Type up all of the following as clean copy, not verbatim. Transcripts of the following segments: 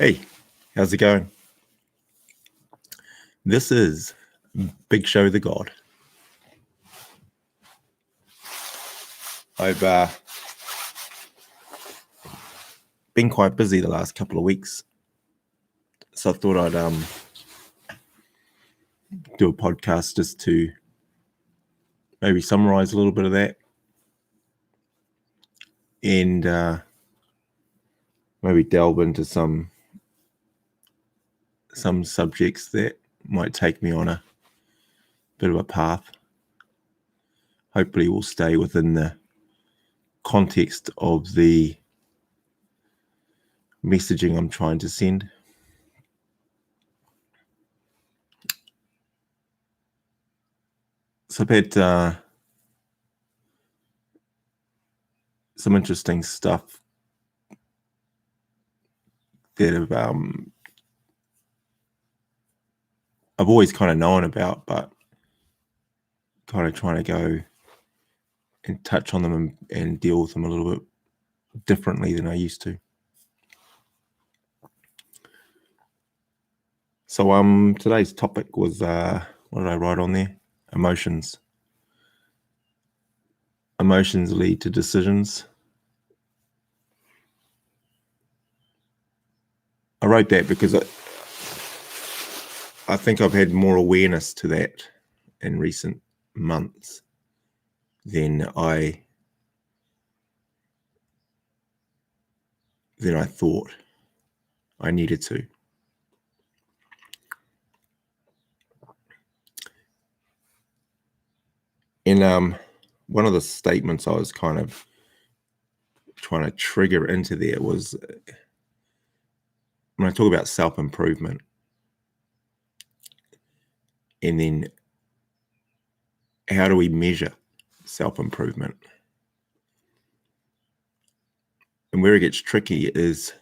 Hey, how's it going? This is bigSHow, theGod. I've been quite busy the last couple of weeks, so I thought I'd do a podcast just to maybe summarize a little bit of that and maybe delve into some subjects that might take me on a bit of a path. Hopefully we'll stay within the context of the messaging I'm trying to send. So I've had some interesting stuff that have I've always kind of known about, but kind of trying to go and touch on them and deal with them a little bit differently than I used to. So today's topic was what did I write on there? Emotions. Emotions lead to decisions. I wrote that because I think I've had more awareness to that in recent months than I thought I needed to. And one of the statements I was kind of trying to trigger into there was when I talk about self-improvement, and then how do we measure self-improvement? And where it gets tricky is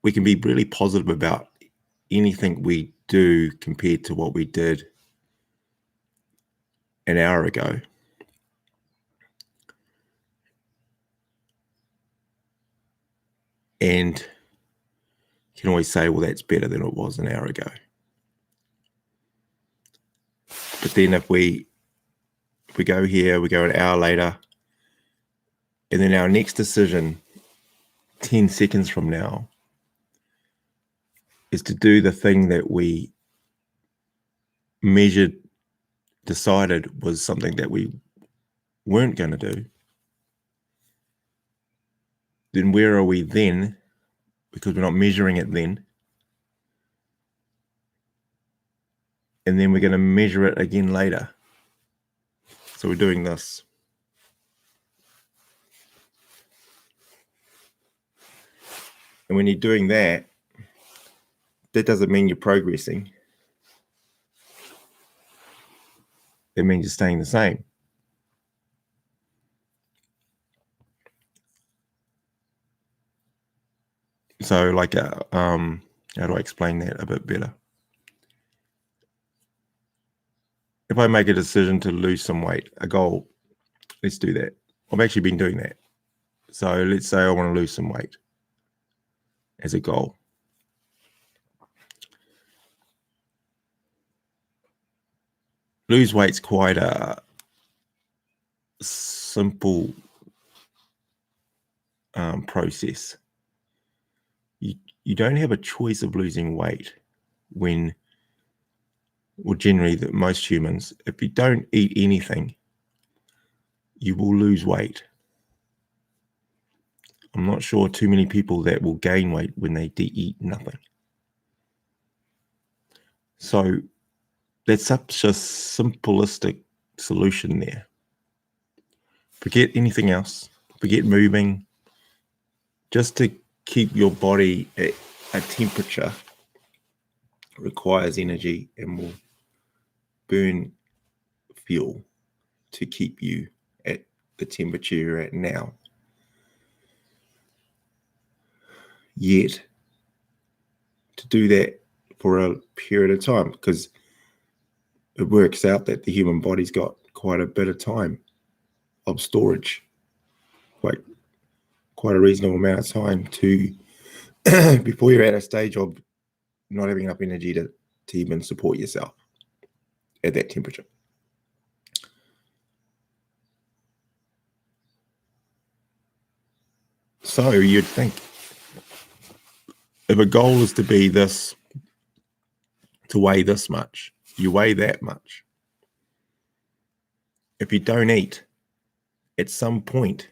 we can be really positive about anything we do compared to what we did an hour ago. And you can always say, well, that's better than it was an hour ago. But then if we go here, we go an hour later, and then our next decision 10 seconds from now is to do the thing that we decided was something that we weren't going to do, then where are we then? Because we're not measuring it then. And then we're going to measure it again later. So we're doing this. And when you're doing that, that doesn't mean you're progressing. It means you're staying the same. So like, how do I explain that a bit better? If I make a decision to lose some weight, a goal, let's do that. I've actually been doing that. So let's say I want to lose some weight as a goal. Lose weight's quite a simple process. You don't have a choice of losing weight when, well, generally most humans, if you don't eat anything, you will lose weight. I'm not sure too many people that will gain weight when they eat nothing. So that's such a simplistic solution there. Forget anything else. Forget moving. Just to keep your body at a temperature requires energy and will burn fuel to keep you at the temperature you're at now. Yet, to do that for a period of time, because it works out that the human body's got quite a bit of time of storage. quite a reasonable amount of time to before you're at a stage of not having enough energy to even support yourself at that temperature. So you'd think if a goal is to be this, to weigh this much, you weigh that much. If you don't eat, at some point,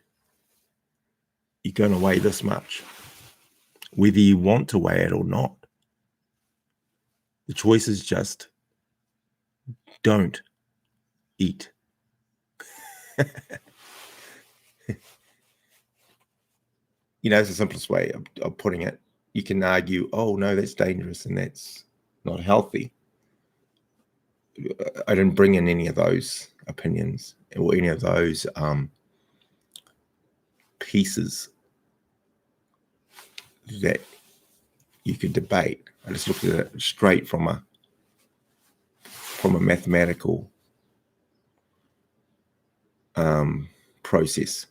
you're going to weigh this much, whether you want to weigh it or not. The choice is just don't eat. It's the simplest way of putting it. You can argue, oh, no, that's dangerous and that's not healthy. I didn't bring in any of those opinions or any of those pieces that you could debate. I just looked at it straight from a mathematical process,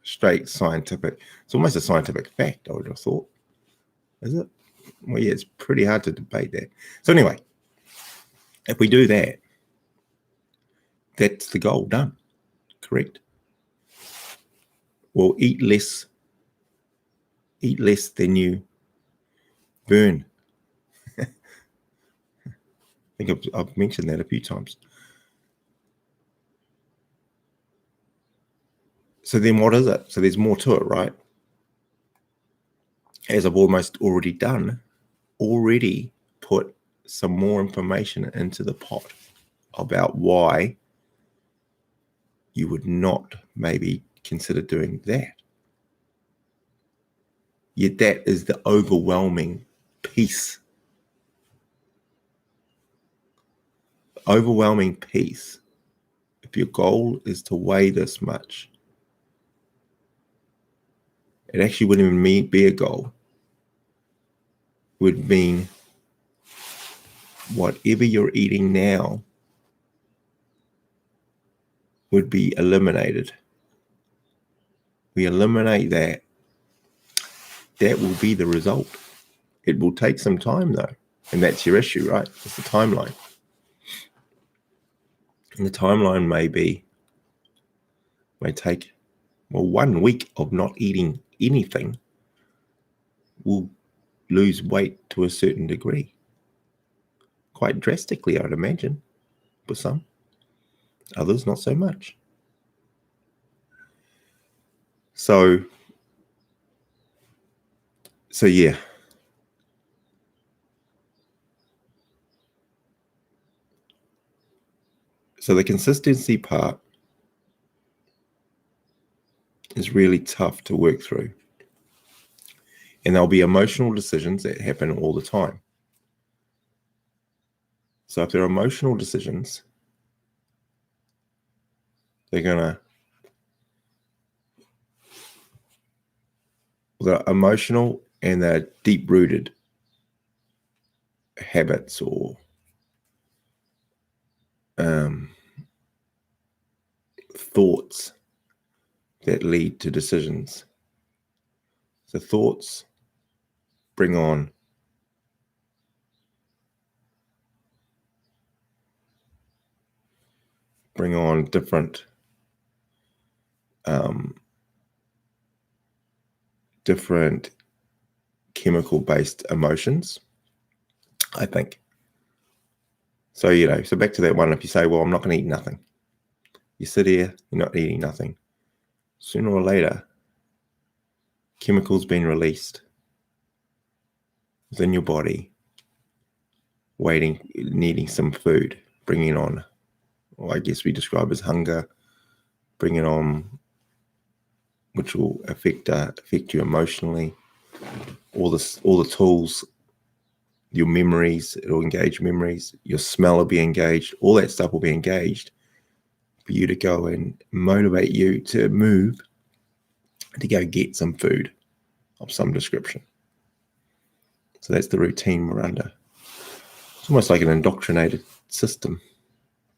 straight scientific. It's almost a scientific fact, I would have thought. Is it? Well, yeah, it's pretty hard to debate that. So anyway, if we do that, that's the goal done, correct? Well, eat less than you burn. I think I've mentioned that a few times. So then what is it? So there's more to it, right? As I've almost already done, put some more information into the pot about why you would not maybe consider doing that. Yet that is the overwhelming piece. Overwhelming piece. If your goal is to weigh this much, it actually wouldn't even be a goal. It would mean whatever you're eating now would be eliminated. We eliminate that. That will be the result. It will take some time though. And that's your issue, right? It's the timeline. And the timeline may take, 1 week of not eating anything will lose weight to a certain degree. Quite drastically, I'd imagine, for some. Others, not so much. So yeah. So the consistency part is really tough to work through. And there'll be emotional decisions that happen all the time. So if there are emotional decisions, they're emotional and they're deep-rooted habits or thoughts that lead to decisions. So thoughts bring on different chemical-based emotions, I think. So, so back to that one, if you say, well, I'm not going to eat nothing. You sit here, you're not eating nothing. Sooner or later, chemicals being released within your body, needing some food, bringing on, or I guess we describe as hunger, bringing on, which will affect you emotionally. All the tools, your memories, it'll engage memories. Your smell will be engaged. All that stuff will be engaged for you to go and motivate you to move, to go get some food of some description. So that's the routine we're under. It's almost like an indoctrinated system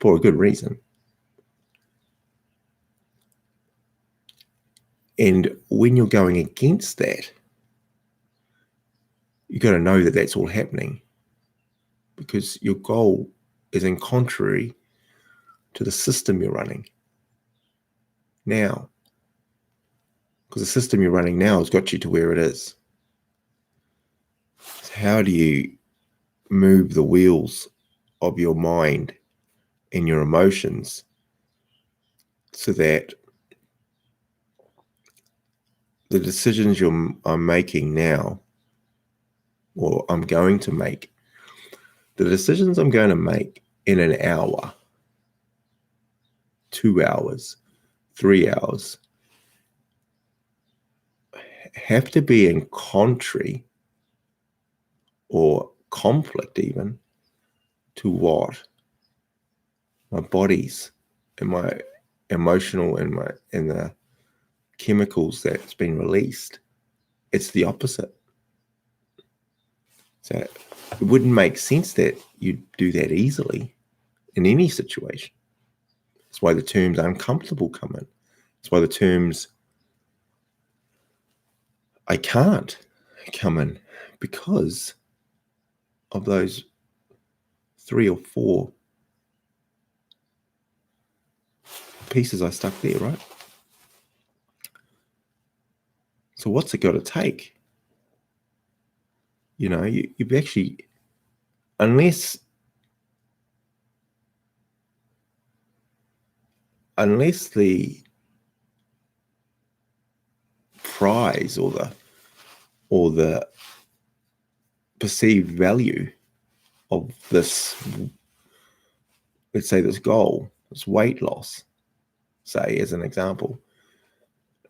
for a good reason. And when you're going against that, you've got to know that that's all happening, because your goal is in contrary to the system you're running now. Because the system you're running now has got you to where it is. So how do you move the wheels of your mind and your emotions so that the decisions I'm making now, or I'm going to make, the decisions I'm going to make in an hour, 2 hours, 3 hours, have to be in contrary or conflict even to what my body's and my emotional and the chemicals that's been released. It's the opposite. So it wouldn't make sense that you'd do that easily in any situation. That's why the terms uncomfortable come in. That's why the terms I can't come in, because of those 3 or 4 pieces I stuck there, right? So what's it got to take? You know, you've actually, unless the prize or the perceived value of this, let's say this goal, this weight loss, say as an example,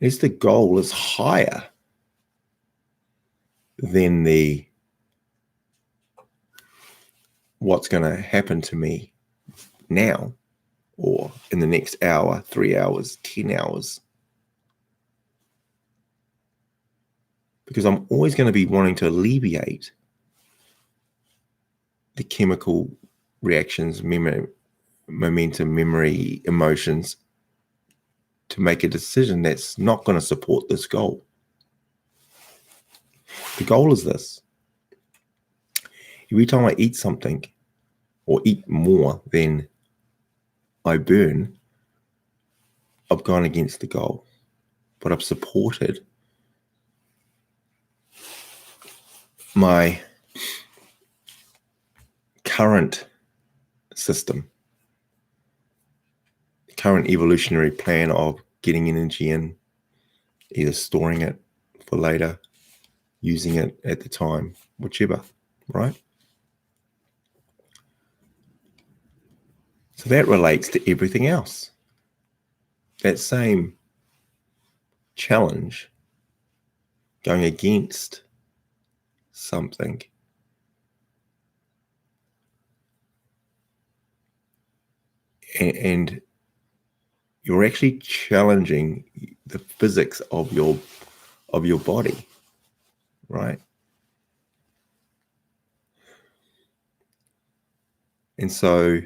is the goal is higher than the what's going to happen to me now or in the next hour, 3 hours, 10 hours. Because I'm always going to be wanting to alleviate the chemical reactions, momentum, memory, emotions, to make a decision that's not going to support this goal. The goal is this. Every time I eat something or eat more than I burn, I've gone against the goal, but I've supported my current system, current evolutionary plan of getting energy in, either storing it for later, using it at the time, whichever, right? So that relates to everything else. That same challenge, going against something, and you're actually challenging the physics of your body, right? And so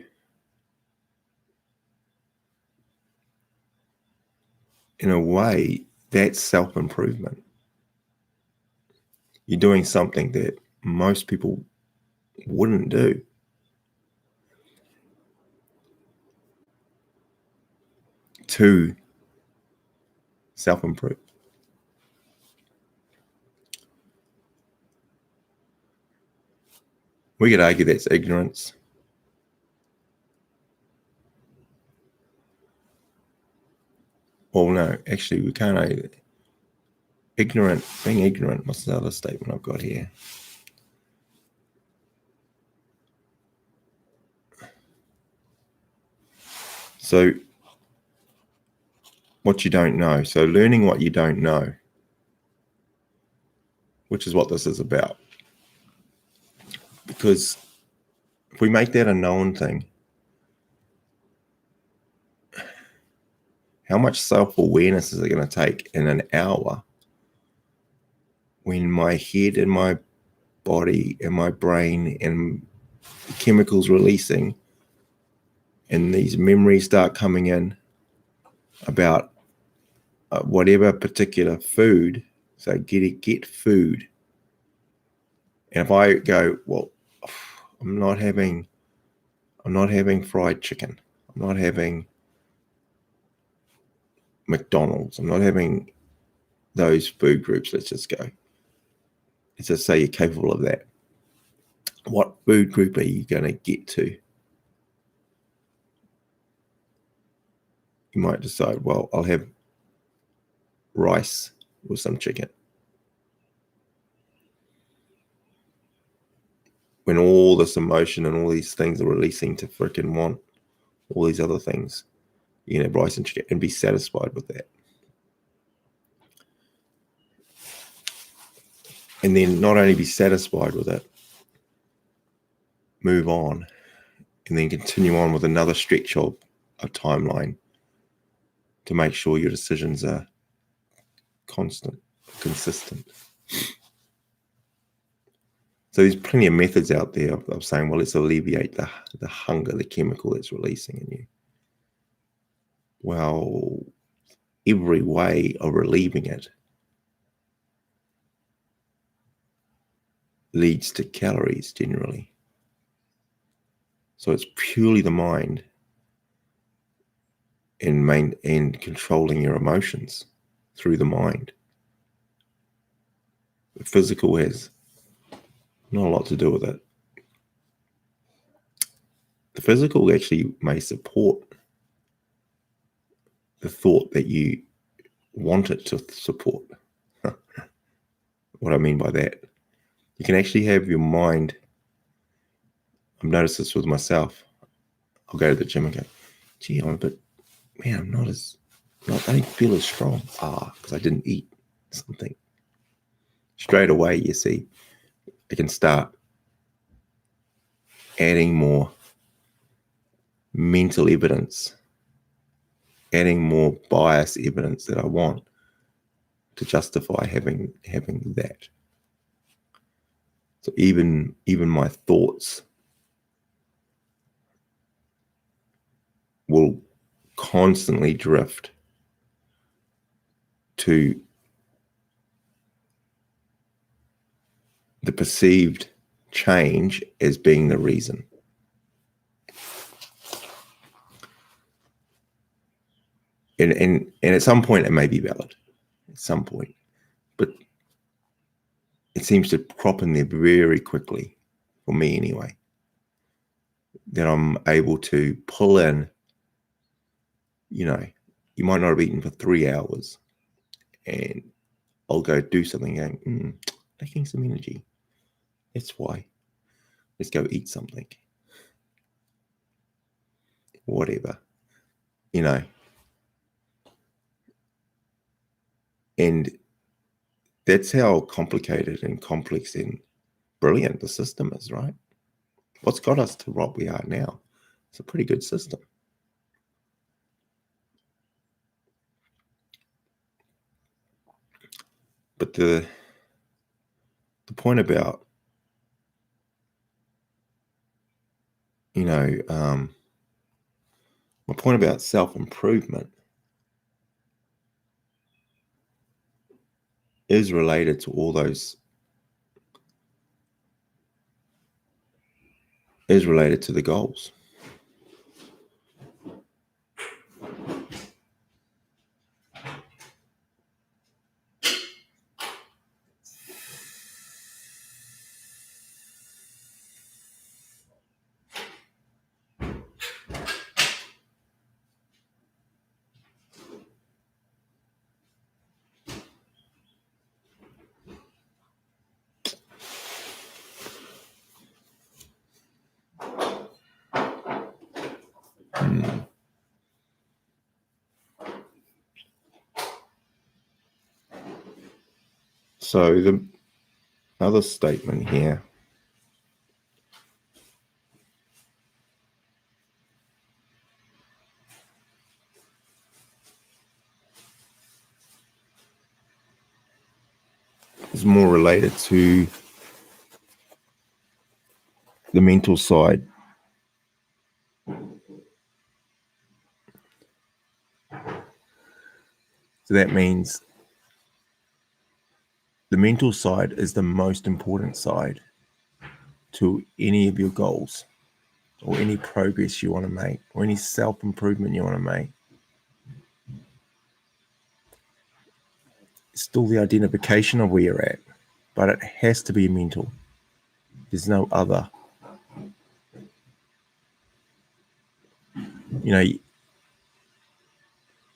in a way, that's self-improvement. You're doing something that most people wouldn't do. To self-improve. We could argue that's ignorance. Well, no, actually, we can't argue. Being ignorant, what's the other statement I've got here? So, what you don't know. So, learning what you don't know, which is what this is about. Because if we make that a known thing, how much self-awareness is it going to take in an hour when my head and my body and my brain and the chemicals releasing and these memories start coming in about whatever particular food. So get food. And if I go, well, I'm not having fried chicken. I'm not having McDonald's. I'm not having those food groups. Let's just say you're capable of that. What food group are you going to get to? You might decide, well, I'll have rice with some chicken. When all this emotion and all these things are releasing to freaking want all these other things, you can have rice and chicken and be satisfied with that. And then not only be satisfied with it, move on, and then continue on with another stretch of a timeline to make sure your decisions are consistent. So there's plenty of methods out there of saying, well, let's alleviate the hunger, the chemical that's releasing in you. Well, every way of relieving it leads to calories generally. So it's purely the mind and controlling your emotions through the mind. The physical has not a lot to do with it. The physical actually may support the thought that you want it to support. What I mean by that, you can actually have your mind. I've noticed this with myself. I'll go to the gym and go, gee, I don't feel as strong. Because I didn't eat something. Straight away, you see, I can start adding more mental evidence, adding more bias evidence that I want to justify having that. So even my thoughts will constantly drift to the perceived change as being the reason. And at some point it may be valid, at some point, but it seems to crop in there very quickly, for me anyway, that I'm able to pull in, you might not have eaten for 3 hours, and I'll go do something going, lacking some energy. That's why. Let's go eat something. Whatever, And that's how complicated and complex and brilliant the system is, right? What's got us to what we are now? It's a pretty good system. But the point about, my point about self-improvement is related to all those, is related to the goals. So the other statement here is more related to the mental side. So that means the mental side is the most important side to any of your goals or any progress you want to make or any self-improvement you want to make. It's still the identification of where you're at, but it has to be mental. There's no other. You know,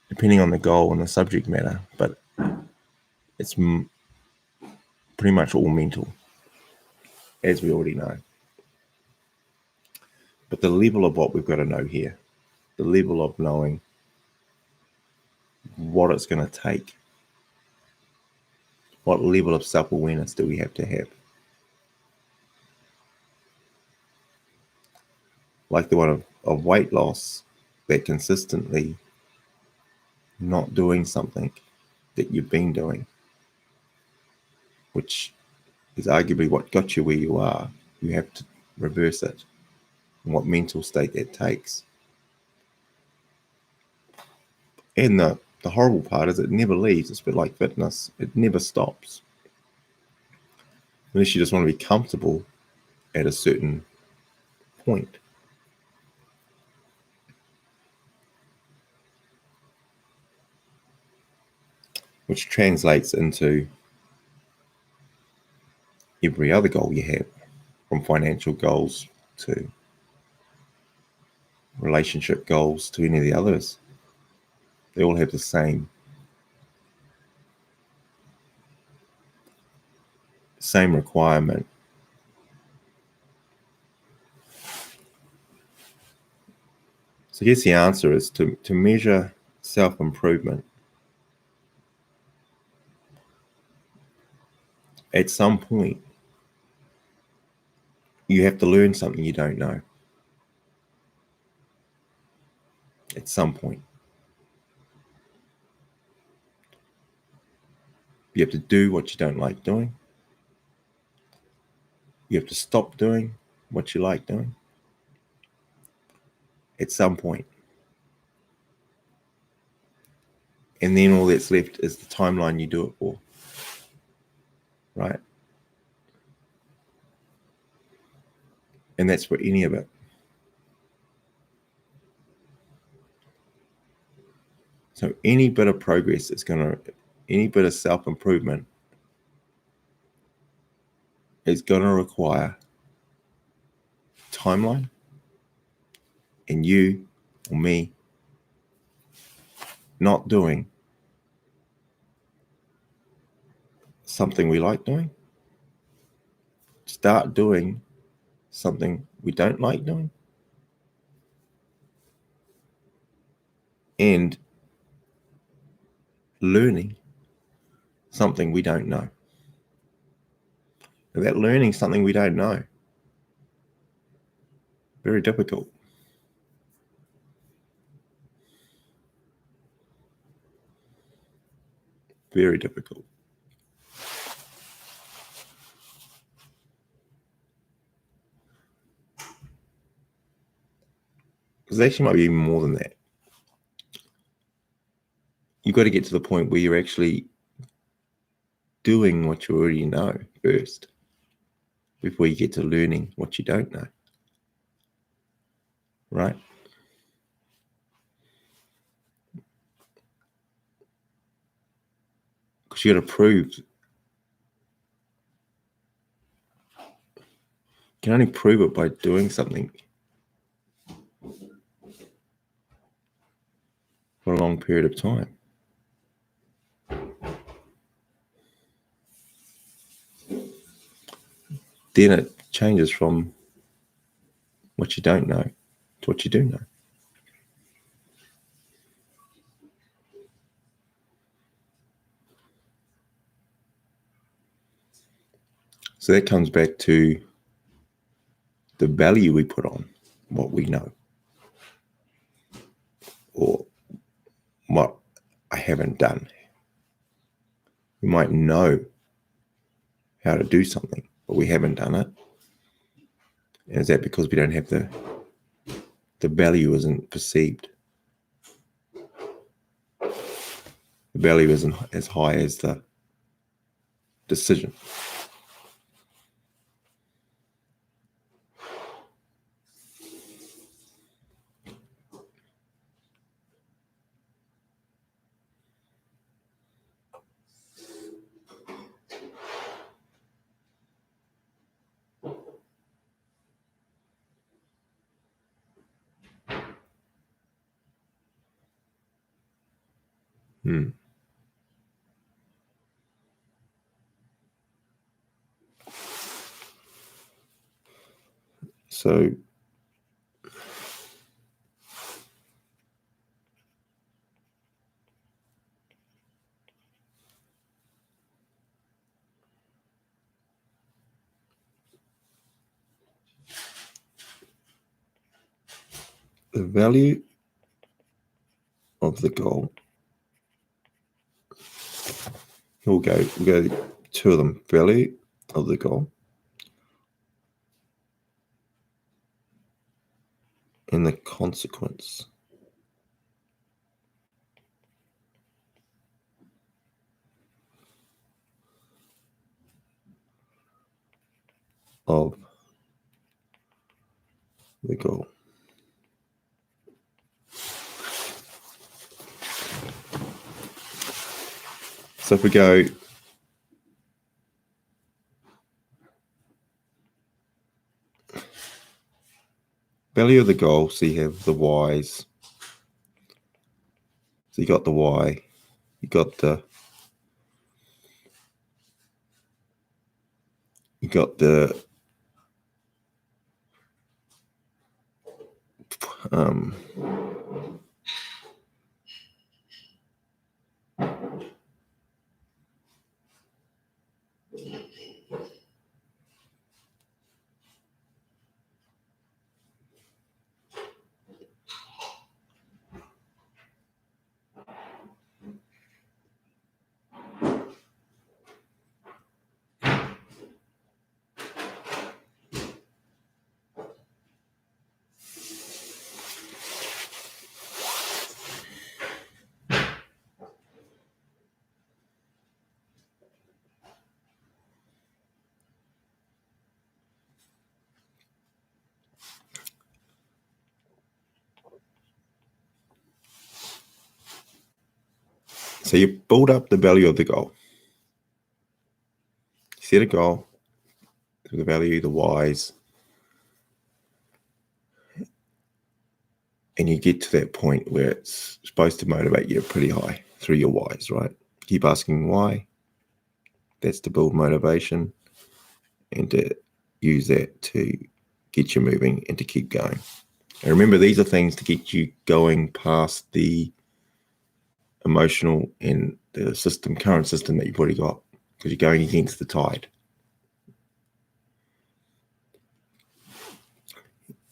depending on the goal and the subject matter, but it's pretty much all mental, as we already know. But the level of what we've got to know here, the level of knowing what it's going to take, what level of self-awareness do we have to have? Like the one of weight loss, that consistently not doing something that you've been doing, which is arguably what got you where you are. You have to reverse it, and what mental state that takes. And the horrible part is it never leaves. It's a bit like fitness. It never stops. Unless you just want to be comfortable at a certain point. Which translates into every other goal you have, from financial goals to relationship goals to any of the others. They all have the same requirement. So I guess the answer is to measure self-improvement. At some point, you have to learn something you don't know. At some point. You have to do what you don't like doing. You have to stop doing what you like doing. At some point. And then all that's left is the timeline you do it for. Right? And that's for any of it. So any bit of progress any bit of self-improvement is going to require timeline, and you or me not doing something we like doing, start doing something we don't like doing, and learning something we don't know. And that learning something we don't know, very difficult. Very difficult. Because actually might be even more than that. You've got to get to the point where you're actually doing what you already know first, before you get to learning what you don't know. Right? Because you got to prove. You can only prove it by doing something for a long period of time. Then it changes from what you don't know to what you do know. So that comes back to the value we put on what we know, or what I haven't done. We might know how to do something, but we haven't done it. And is that because we don't have the value isn't perceived? The the value isn't as high as the decision. So the value of the goal, we'll go two of them, value of the goal and the consequence of the goal. So if we go value of the goal, so you have the y's. So you got the y, you got the so you build up the value of the goal. Set a goal, the value, the y's, and you get to that point where it's supposed to motivate you pretty high through your y's, right? Keep asking why. That's to build motivation and to use that to get you moving and to keep going. And remember, these are things to get you going past the emotional and the current system that you've already got, because you're going against the tide.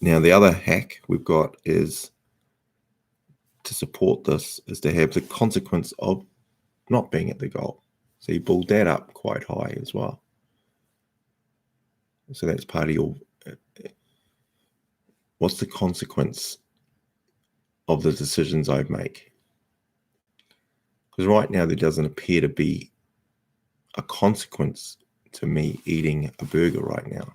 Now, the other hack we've got is to support this is to have the consequence of not being at the goal. So you build that up quite high as well. So that's part of your, what's the consequence of the decisions I make? Because right now there doesn't appear to be a consequence to me eating a burger right now,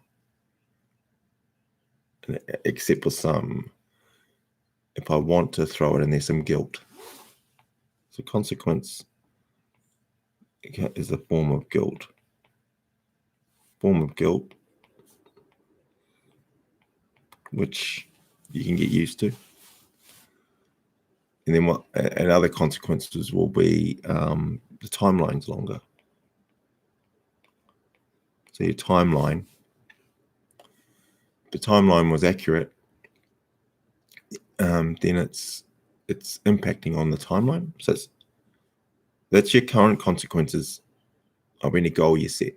except for some, if I want to throw it in there, some guilt. So consequence is a form of guilt. Which you can get used to. And then and other consequences will be the timeline's longer. So your timeline, if the timeline was accurate, then it's impacting on the timeline. So that's your current consequences of any goal you set.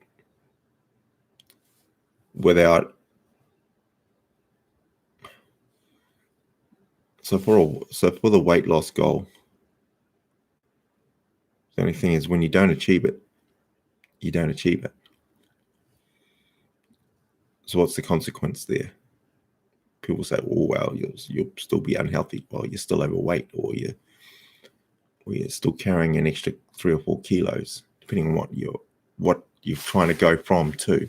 So for the weight loss goal, the only thing is when you don't achieve it, you don't achieve it. So what's the consequence there? People say, "Oh well, you'll still be unhealthy, or you're still overweight, or where you're still carrying an extra 3 or 4 kilos, depending on what you're trying to go from to,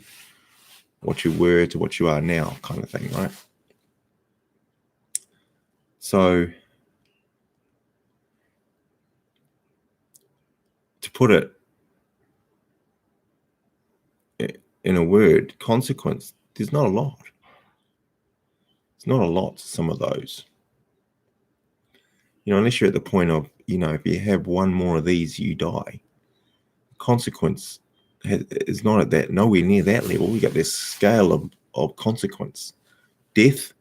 what you were to what you are now, kind of thing, right? So to put it in a word, consequence, there's not a lot. It's not a lot to some of those. Unless you're at the point of, if you have one more of these, you die. Consequence is not at that, nowhere near that level. We got this scale of consequence. Death,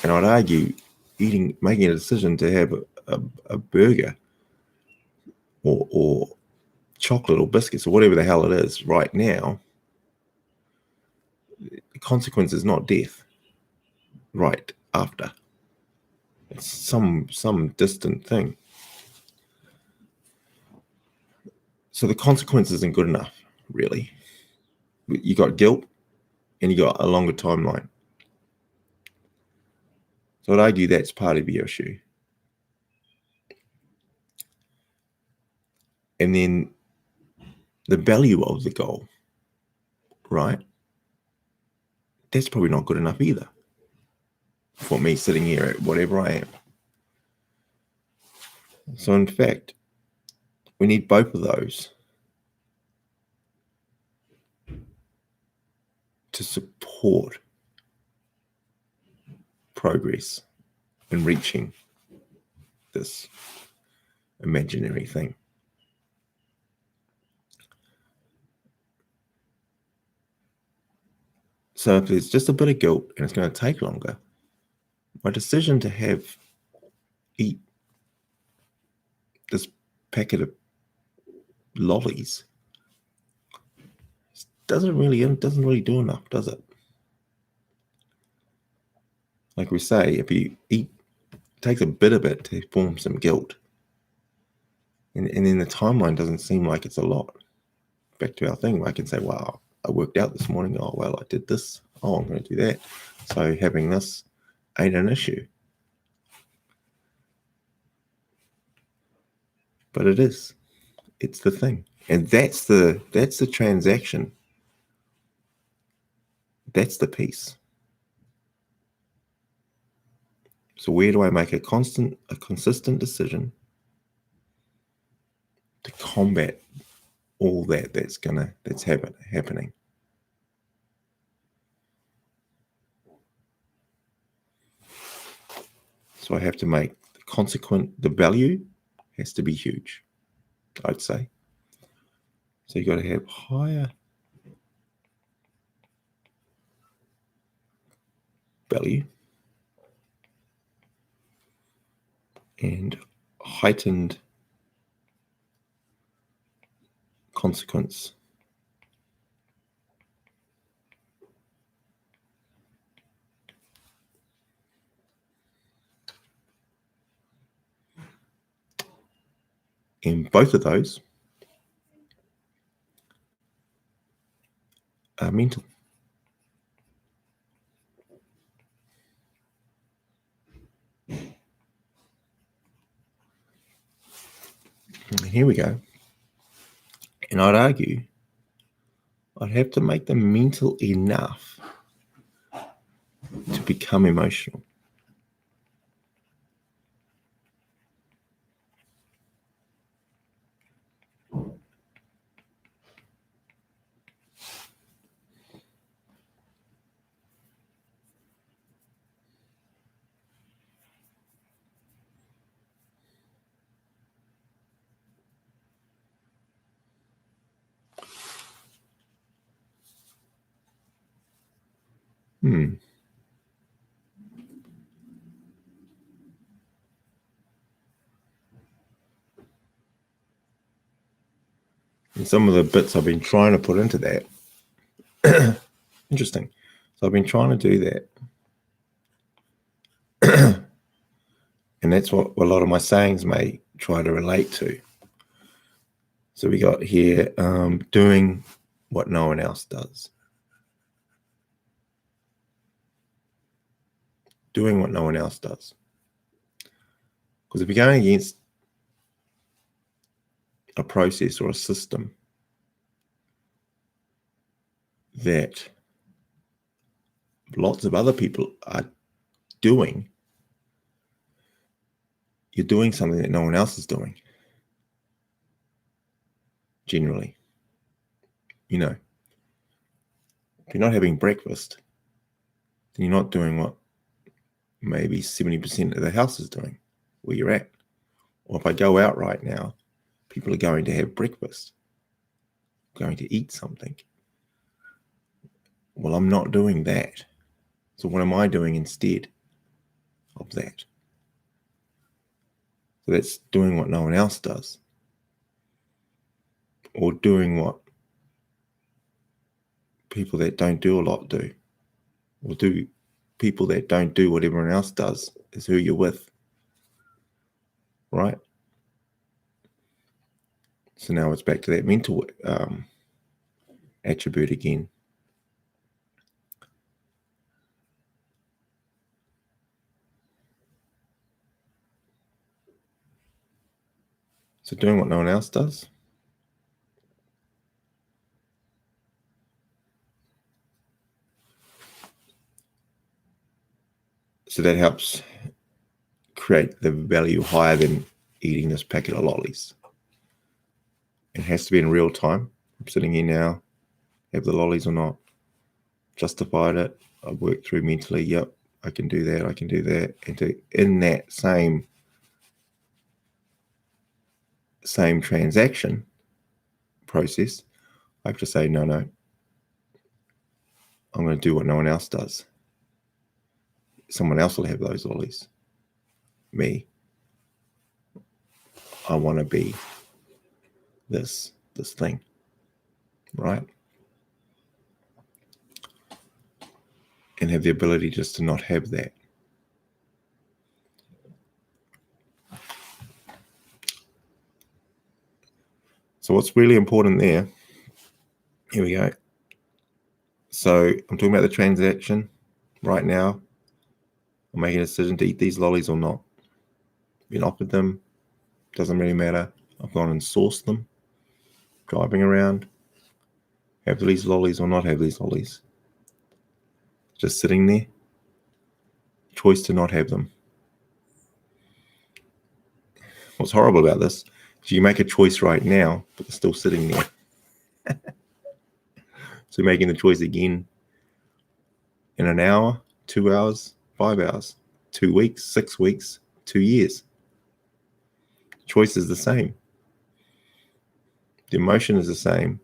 and I'd argue making a decision to have a burger or chocolate or biscuits or whatever the hell it is right now, the consequence is not death right after. It's some distant thing. So the consequence isn't good enough, really. You got guilt and you got a longer timeline. So I'd argue that's part of the issue. And then the value of the goal, right? That's probably not good enough either for me sitting here at whatever I am. So in fact, we need both of those to support progress in reaching this imaginary thing. So if there's just a bit of guilt and it's going to take longer, my decision to eat this packet of lollies doesn't really do enough, does it? Like we say, if you eat, it takes a bit of it to form some guilt. And then the timeline doesn't seem like it's a lot. Back to our thing, I can say, wow, I worked out this morning. Oh, well, I did this. Oh, I'm going to do that. So having this ain't an issue. But it is. It's the thing. And that's the transaction. That's the piece. So where do I make a consistent decision to combat all that's happening? So I have to make the value has to be huge, I'd say. So you got to have higher value and heightened consequence. And both of those are mental. And here we go. And I'd argue I'd have to make them mental enough to become emotional. And some of the bits I've been trying to put into that. Interesting. So I've been trying to do that. And that's what a lot of my sayings may try to relate to. So we got here, doing what no one else does. Doing what no one else does. Because if you're going against a process or a system that lots of other people are doing, you're doing something that no one else is doing. Generally, you know, if you're not having breakfast, then you're not doing what maybe 70% of the house is doing where you're at. Or if I go out right now, people are going to have breakfast, going to eat something. Well, I'm not doing that. So what am I doing instead of that? So that's doing what no one else does, or doing what people that don't do a lot do, or do people that don't do what everyone else does is who you're with, right? So now it's back to that mental attribute again. So doing what no one else does. So that helps create the value higher than eating this packet of lollies. It has to be in real time. I'm sitting here now, have the lollies or not, justified it. I've worked through mentally, yep, I can do that, I can do that. And in that same transaction process, I have to say, no, I'm going to do what no one else does. Someone else will have those lollies. Me, I want to be this thing, right? And have the ability just to not have that. So what's really important there, here we go. So I'm talking about the transaction right now. I'm making a decision to eat these lollies or not. Been offered them, doesn't really matter. I've gone and sourced them, driving around, have these lollies or not have these lollies. Just sitting there, choice to not have them. What's horrible about this is you make a choice right now, but they're still sitting there. So making the choice again in an hour, 2 hours, 5 hours, 2 weeks, 6 weeks, 2 years. Choice is the same. The emotion is the same.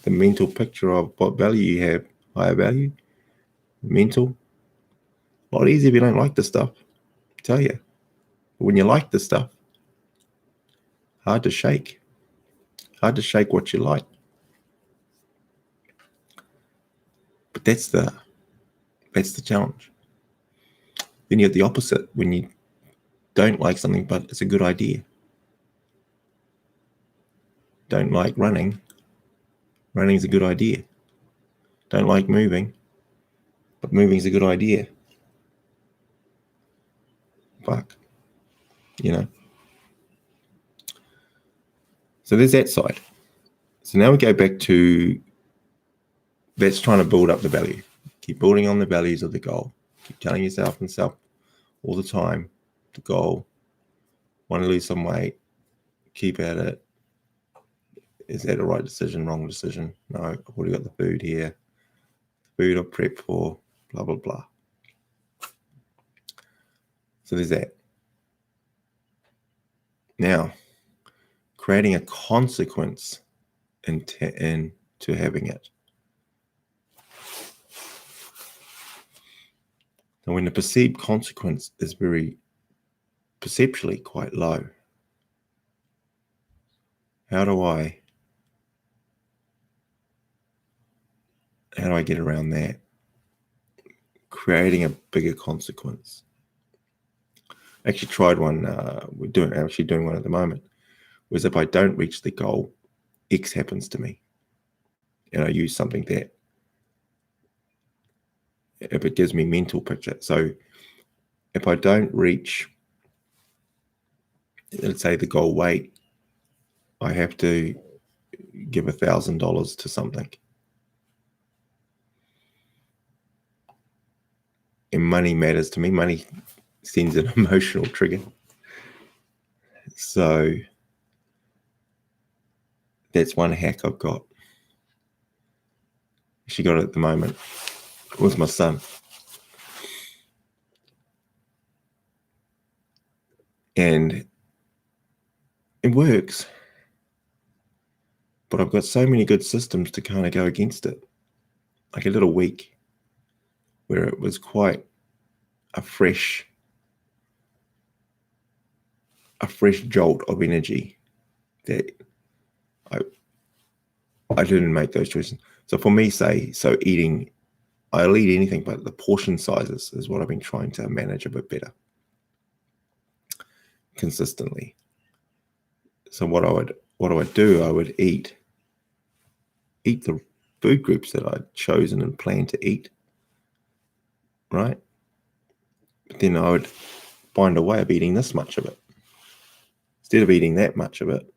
The mental picture of what value you have, higher value, mental. A lot easier if you don't like the stuff, I tell you. But when you like the stuff, hard to shake. Hard to shake what you like. But that's the challenge. Then you have the opposite when you don't like something, but it's a good idea. Don't like running. Running's a good idea. Don't like moving, but moving's a good idea. Fuck. You know. So there's that side. So now we go back to that's trying to build up the value. Keep building on the values of the goal. Keep telling yourself and self all the time, the goal, want to lose some weight, keep at it. Is that a right decision, wrong decision? No, I've already got the food here. Food I've prepped for, blah, blah, blah. So there's that. Now, creating a consequence into having it. Now, when the perceived consequence is very perceptually quite low, how do I get around that? Creating a bigger consequence. I actually tried one. We're doing one at the moment. Was if I don't reach the goal, X happens to me, and I use something that if it gives me mental picture. So if I don't reach let's say the goal weight, I have to give $1,000 to something. And money matters to me. Money sends an emotional trigger. So that's one hack I've got. Actually got it at the moment with my son. And it works. But I've got so many good systems to kind of go against it. Like a little week where it was quite a fresh jolt of energy that I didn't make those choices. So for me, I'll eat anything, but the portion sizes is what I've been trying to manage a bit better consistently. So what I would do, I would eat the food groups that I'd chosen and planned to eat, right? But then I would find a way of eating this much of it instead of eating that much of it,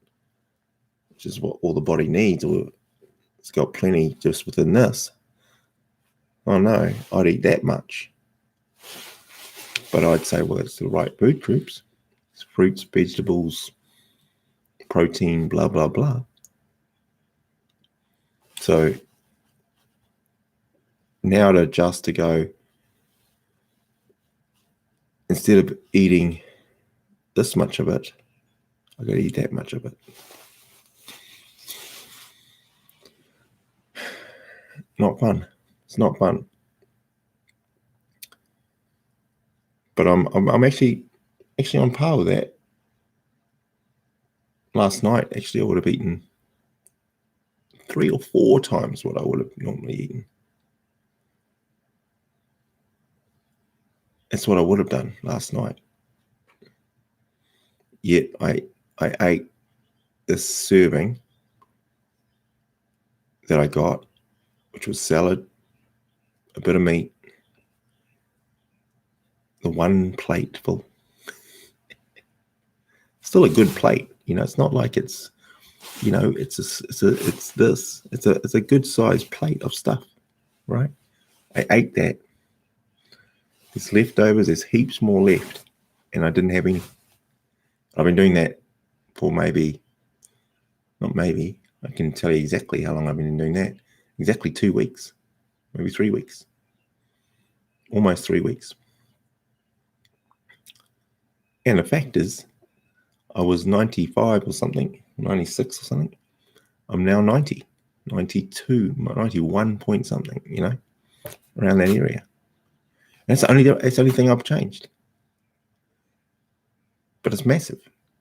which is what all the body needs, or it's got plenty just within this. Oh no, I'd eat that much. But I'd say, well, it's the right food groups. It's fruits, vegetables, protein, blah, blah, blah. So now to adjust to go, instead of eating this much of it, I got to eat that much of it. Not fun. It's not fun. But I'm actually on par with that. Last night, actually, I would have eaten 3 or 4 times what I would have normally eaten. That's what I would have done last night. Yet I ate this serving that I got, which was salad, a bit of meat, the one plate full. Still a good plate, it's not like it's, it's a good sized plate of stuff, right? I ate that. There's leftovers, there's heaps more left, and I didn't have any. I've been doing that for I can tell you exactly how long I've been doing that. Exactly 2 weeks, maybe 3 weeks, almost 3 weeks. And the fact is, I was 95 or something, 96 or something. I'm now 90, 92, 91 point something, around that area. That's the only thing I've changed. But it's massive.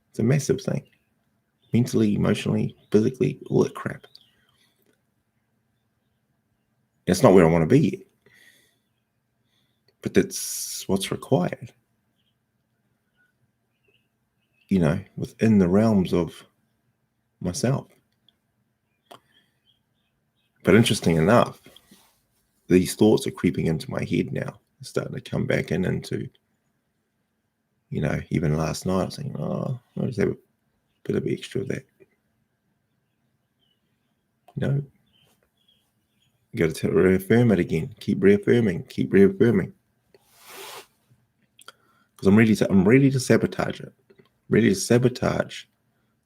It's a massive thing. Mentally, emotionally, physically, all that crap. It's not where I want to be yet. But that's what's required. Within the realms of myself. But interesting enough, these thoughts are creeping into my head now. They're starting to come back into, even last night I was saying, I'll just have a bit of extra of that. You got to reaffirm it again. Keep reaffirming. Because I'm ready to sabotage it. Ready to sabotage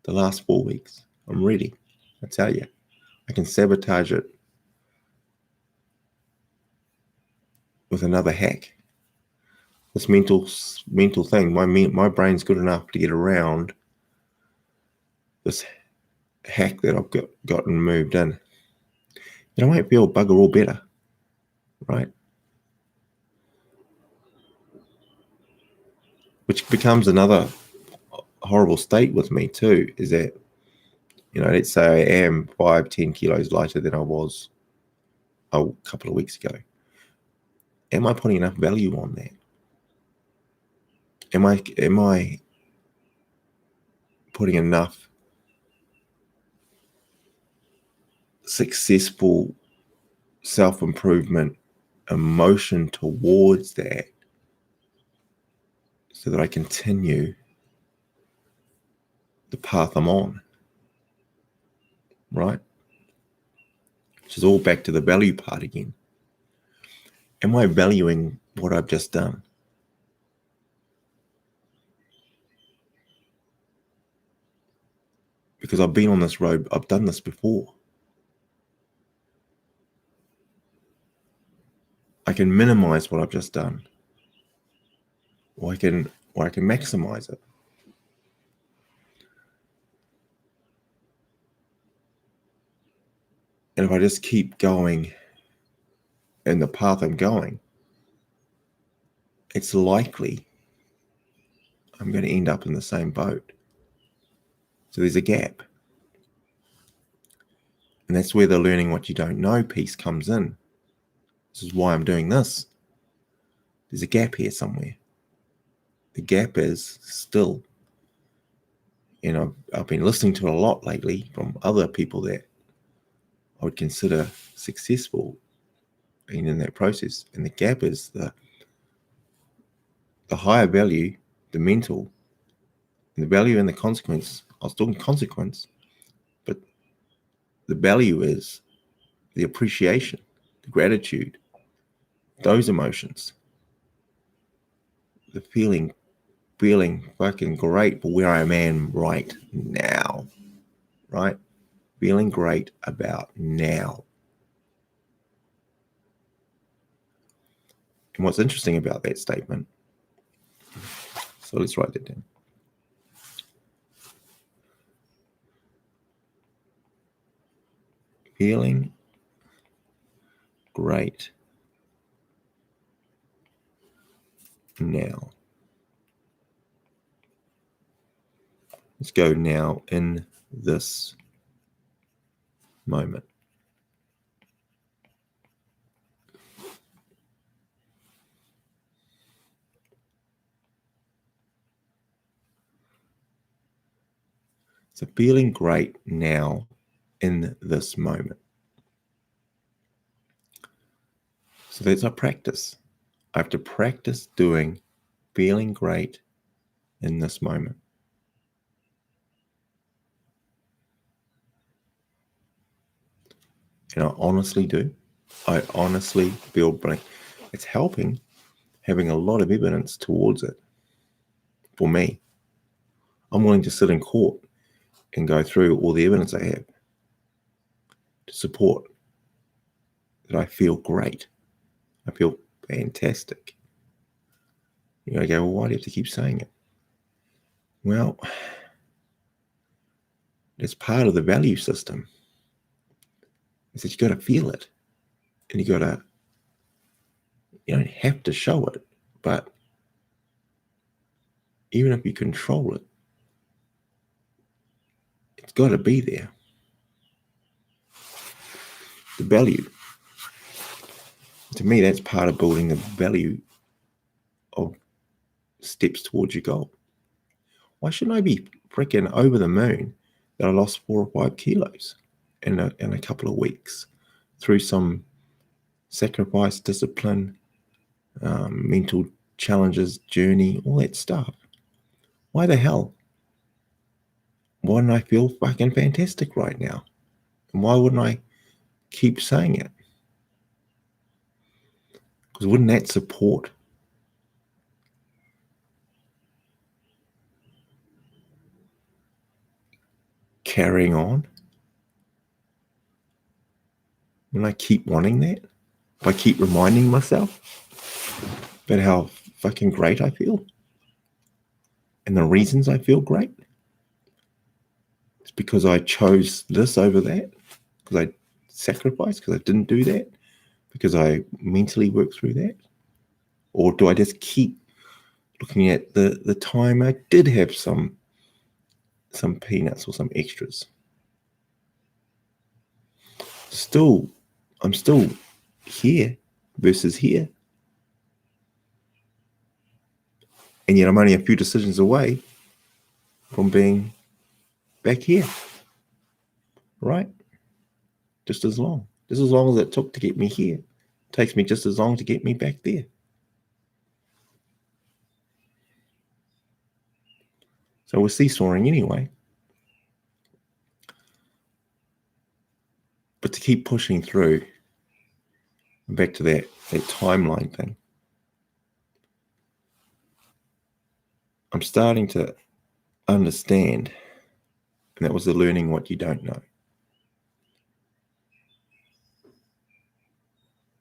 the last 4 weeks. I'm ready. I tell you, I can sabotage it with another hack. This mental thing. My brain's good enough to get around this hack that I've gotten moved in. I won't feel bugger all better, right? Which becomes another horrible state with me too, is that, let's say I am 5-10 kilos lighter than I was a couple of weeks ago. Am I putting enough value on that? Am I putting enough successful self-improvement emotion towards that so that I continue the path I'm on, right? Which is all back to the value part again. Am I valuing what I've just done? Because I've been on this road, I've done this before. I can minimize what I've just done, or I can maximize it. And if I just keep going in the path I'm going, it's likely I'm going to end up in the same boat. So there's a gap. And that's where the learning what you don't know piece comes in. This is why I'm doing this. There's a gap here somewhere. The gap is still, I've been listening to a lot lately from other people that I would consider successful in that process. And the gap is the higher value, the mental, and the value and the consequence. I was talking consequence, but the value is the appreciation, the gratitude, those emotions, the feeling fucking great for where I am right now, right? Feeling great about now. And what's interesting about that statement, so let's write that down. Feeling great now. Let's go now in this moment. So feeling great now in this moment. So that's our practice. I have to practice doing feeling great in this moment. And I honestly do. I honestly feel blank. It's helping having a lot of evidence towards it for me. I'm willing to sit in court and go through all the evidence I have to support that I feel great. I feel fantastic. I go, well, why do you have to keep saying it? Well, it's part of the value system. Is that you got to feel it. And you don't have to show it, but even if you control it, it's got to be there. The value. To me, that's part of building the value of steps towards your goal. Why shouldn't I be freaking over the moon that I lost 4 or 5 kilos in a couple of weeks through some sacrifice, discipline, mental challenges, journey, all that stuff? Why the hell? Why don't I feel fucking fantastic right now? And why wouldn't I keep saying it? Because wouldn't that support carrying on? Wouldn't I keep wanting that? If I keep reminding myself about how fucking great I feel and the reasons I feel great, it's because I chose this over that, because I sacrificed, because I didn't do that, because I mentally worked through that? Or do I just keep looking at the time I did have some peanuts or some extras? I'm still here versus here. And yet I'm only a few decisions away from being back here. Right? Just as long as it took to get me here, it takes me just as long to get me back there. So we're seesawing anyway. keep pushing through, back to that timeline thing, I'm starting to understand, and that was the learning what you don't know.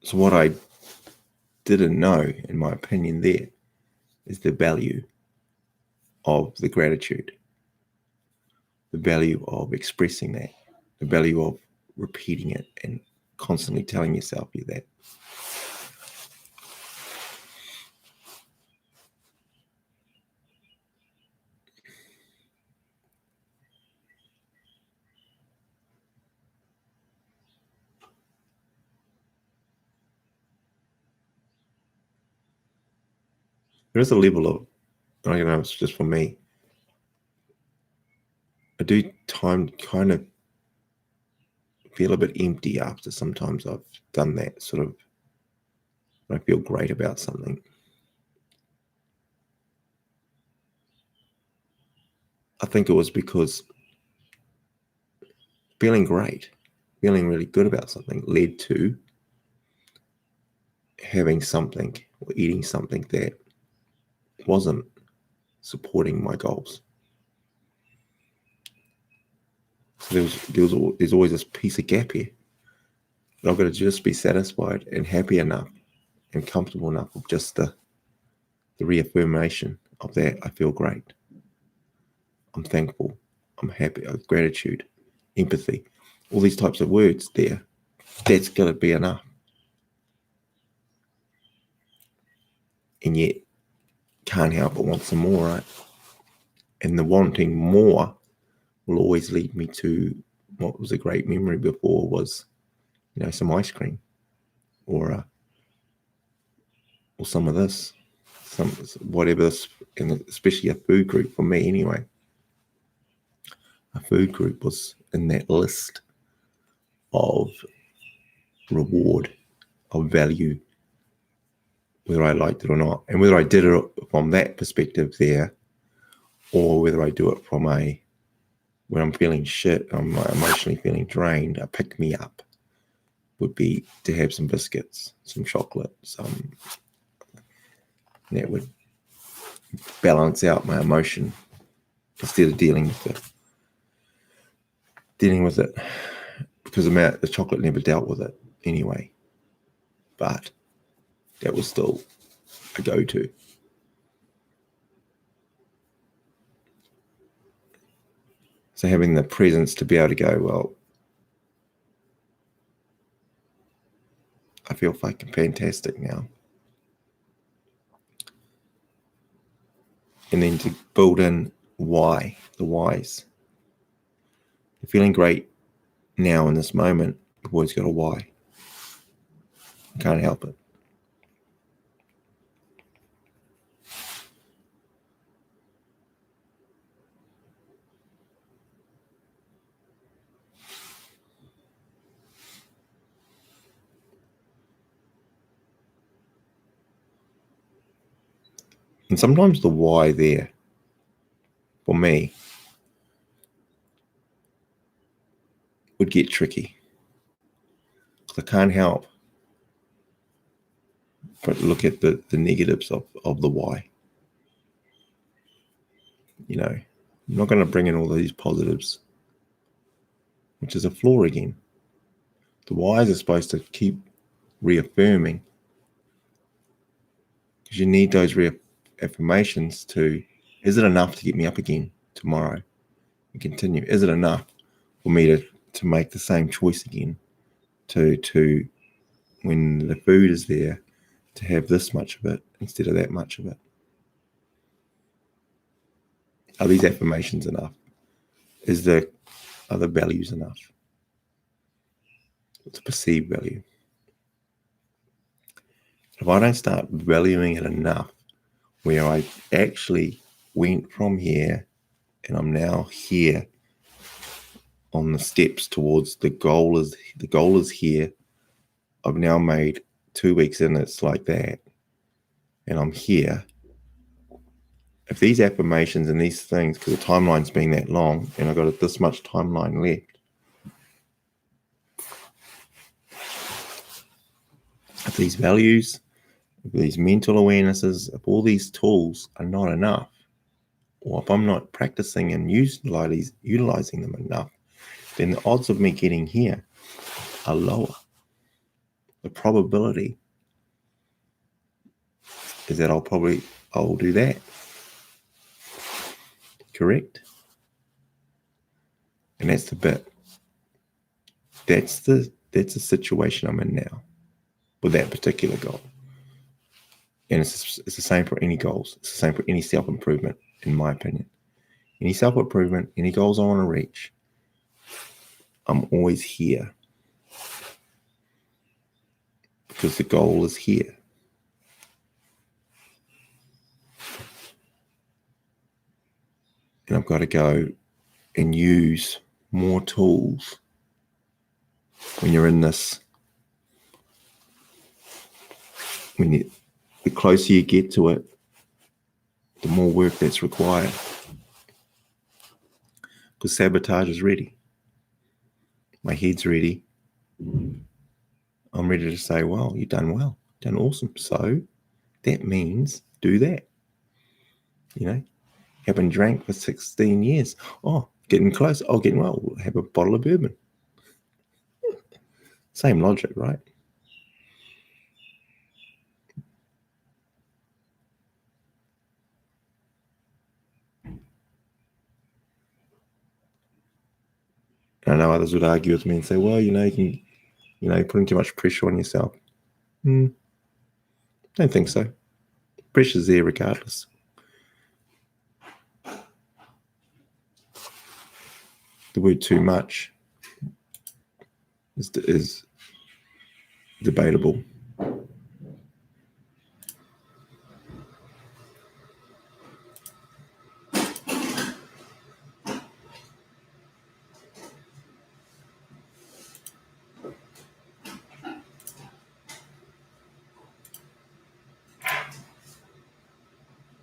So what I didn't know, in my opinion, there is the value of the gratitude, the value of expressing that, the value of repeating it and constantly telling yourself you're that. There is a level of, I don't know, it's just for me, I do kind of feel a bit empty after sometimes I've done that sort of, I feel great about something. I think it was because feeling great, feeling really good about something led to having something or eating something that wasn't supporting my goals. So there's always this piece of gap here. And I've got to just be satisfied and happy enough and comfortable enough with just the reaffirmation of that. I feel great. I'm thankful. I'm happy. Gratitude, empathy, all these types of words there. That's got to be enough. And yet, can't help but want some more, right? And the wanting more will always lead me to what was a great memory before was, some ice cream or some of this, some whatever this, and especially a food group for me anyway. A food group was in that list of reward, of value, whether I liked it or not, and whether I did it from that perspective there, or whether I do it from when I'm feeling shit, I'm emotionally feeling drained, a pick me up would be to have some biscuits, some chocolate, that would balance out my emotion instead of dealing with it because the chocolate never dealt with it anyway. But that was still a go-to. So having the presence to be able to go, well, I feel fucking fantastic now. And then to build in why, the whys. You're feeling great now in this moment, you've always got a why. You can't help it. And sometimes the why there, for me, would get tricky. I can't help but look at the negatives of the why. I'm not going to bring in all these positives, which is a flaw again. The whys are supposed to keep reaffirming, because you need those reaffirmations to, is it enough to get me up again tomorrow and continue? Is it enough for me to make the same choice again, to when the food is there, to have this much of it instead of that much of it? Are these affirmations enough? Are the values enough? It's a perceived value. If I don't start valuing it enough, where I actually went from here and I'm now here on the steps towards the goal is here. I've now made 2 weeks in, it's like that, and I'm here. If these affirmations and these things, because the timeline's been that long and I've got this much timeline left, these values, if these mental awarenesses, if all these tools are not enough, or if I'm not practicing and utilizing them enough, then the odds of me getting here are lower. The probability is that I'll do that. Correct? And that's the bit. That's the situation I'm in now with that particular goal. And it's the same for any goals. It's the same for any self-improvement, in my opinion. Any self-improvement, any goals I want to reach, I'm always here. Because the goal is here. And I've got to go and use more tools when you're in this. The closer you get to it, the more work that's required. Because sabotage is ready. My head's ready. I'm ready to say, well, you've done well. You've done awesome. So that means do that. Haven't drank for 16 years. Oh, getting close. Oh, getting well. We'll have a bottle of bourbon. Same logic, right? And I know others would argue with me and say, well, you can, you're putting too much pressure on yourself. Don't think so. Pressure's there regardless. The word too much is debatable.